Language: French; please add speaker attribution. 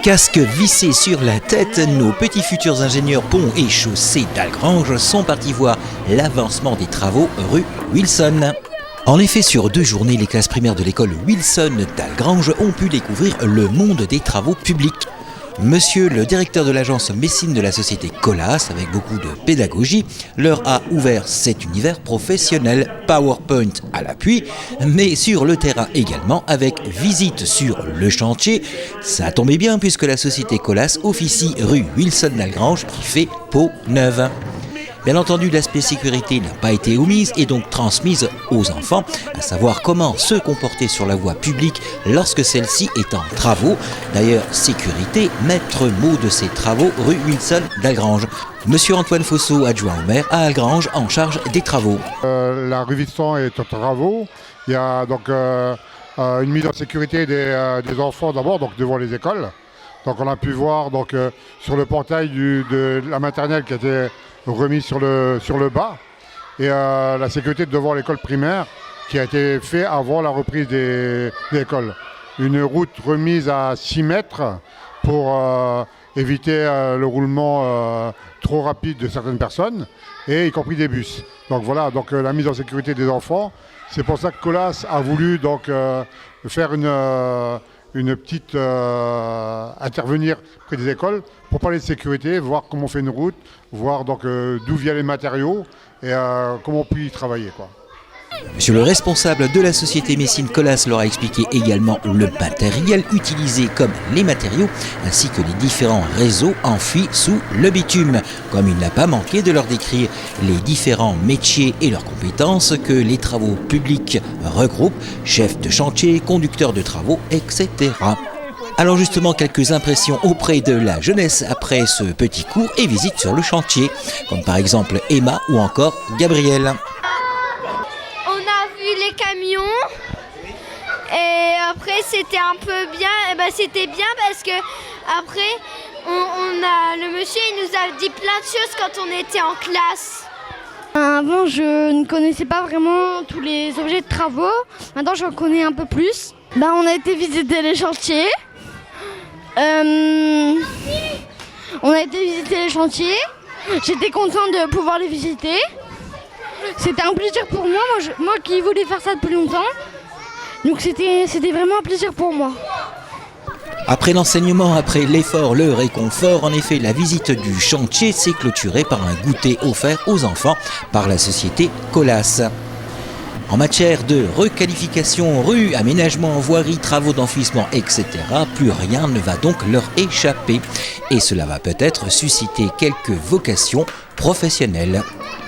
Speaker 1: Casque vissé sur la tête, nos petits futurs ingénieurs ponts et chaussées d'Algrange sont partis voir l'avancement des travaux rue Wilson. En effet, sur 2 journées, les classes primaires de l'école Wilson d'Algrange ont pu découvrir le monde des travaux publics. Monsieur le directeur de l'agence Messine de la société Colas, avec beaucoup de pédagogie, leur a ouvert cet univers professionnel, PowerPoint à l'appui, mais sur le terrain également, avec visite sur le chantier. Ça a tombé bien puisque la société Colas officie rue Wilson d'Algrange qui fait peau neuve. Bien entendu, l'aspect sécurité n'a pas été omise et donc transmise aux enfants, à savoir comment se comporter sur la voie publique lorsque celle-ci est en travaux. D'ailleurs, sécurité, maître mot de ces travaux, rue Wilson d'Algrange. Monsieur Antoine Fosso, adjoint au maire à Algrange, en charge des travaux.
Speaker 2: La rue Wilson est en travaux. Il y a donc une mise en sécurité des enfants d'abord, donc devant les écoles. Donc on a pu voir donc, sur le portail de la maternelle qui a été remis sur le bas et la sécurité devant l'école primaire qui a été fait avant la reprise des écoles. Une route remise à 6 mètres pour éviter le roulement trop rapide de certaines personnes et y compris des bus. Donc voilà, donc la mise en sécurité des enfants. C'est pour ça que Colas a voulu donc faire une petite intervenir près des écoles pour parler de sécurité, voir comment on fait une route, voir donc d'où viennent les matériaux et comment on peut y travailler, quoi.
Speaker 1: Monsieur le responsable de la société Messine Colas leur a expliqué également le matériel utilisé comme les matériaux ainsi que les différents réseaux enfouis sous le bitume, comme il n'a pas manqué de leur décrire les différents métiers et leurs compétences que les travaux publics regroupent, chefs de chantier, conducteurs de travaux, etc. Alors justement, quelques impressions auprès de la jeunesse après ce petit cours et visite sur le chantier, comme par exemple Emma ou encore Gabriel.
Speaker 3: Les camions et après c'était un peu bien, c'était bien parce que après le monsieur il nous a dit plein de choses quand on était en classe.
Speaker 4: Avant je ne connaissais pas vraiment tous les objets de travaux, maintenant j'en connais un peu plus. On a été visiter les chantiers, j'étais contente de pouvoir les visiter. C'était un plaisir pour moi qui voulais faire ça depuis longtemps. Donc c'était vraiment un plaisir pour moi.
Speaker 1: Après l'enseignement, après l'effort, le réconfort, en effet, la visite du chantier s'est clôturée par un goûter offert aux enfants par la société Colas. En matière de requalification, rue, aménagement, voirie, travaux d'enfouissement, etc., plus rien ne va donc leur échapper. Et cela va peut-être susciter quelques vocations professionnelles.